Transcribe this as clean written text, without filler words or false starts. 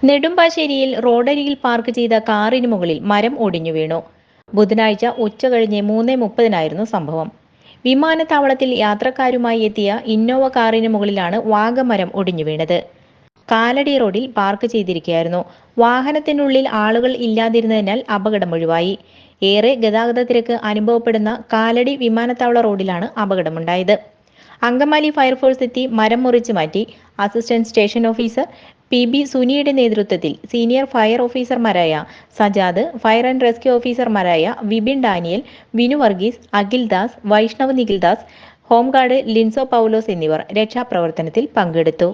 നെടുമ്പാശ്ശേരിയിൽ റോഡരികിൽ പാർക്ക് ചെയ്ത കാറിന് മുകളിൽ മരം ഒടിഞ്ഞു വീണു. ബുധനാഴ്ച ഉച്ചകഴിഞ്ഞ് 3:30-നായിരുന്നു സംഭവം. വിമാനത്താവളത്തിൽ യാത്രക്കാരുമായി എത്തിയ ഇന്നോവ കാറിന് മുകളിലാണ് വാഗമരം ഒടിഞ്ഞു വീണത്. കാലടി റോഡിൽ പാർക്ക് ചെയ്തിരിക്കുകയായിരുന്നു. വാഹനത്തിനുള്ളിൽ ആളുകൾ ഇല്ലാതിരുന്നതിനാൽ അപകടം ഒഴിവായി. ഏറെ ഗതാഗത തിരക്ക് അനുഭവപ്പെടുന്ന കാലടി വിമാനത്താവള റോഡിലാണ് അപകടമുണ്ടായത്. അങ്കമാലി ഫയർഫോഴ്സ് എത്തി മരം മുറിച്ചു മാറ്റി. അസിസ്റ്റന്റ് സ്റ്റേഷൻ ഓഫീസർ PB സുനിയുടെ നേതൃത്വത്തിൽ സീനിയർ ഫയർ ഓഫീസർമാരായ സജാദ്, ഫയർ ആൻഡ് റെസ്ക്യൂ ഓഫീസർമാരായ വിപിൻ ഡാനിയൽ, വിനു വർഗീസ്, അഖിൽ ദാസ്, വൈഷ്ണവ് നിഖിൽ ദാസ്, ഹോംഗാർഡ് ലിൻസോ പൗലോസ് എന്നിവർ രക്ഷാപ്രവർത്തനത്തിൽ പങ്കെടുത്തു.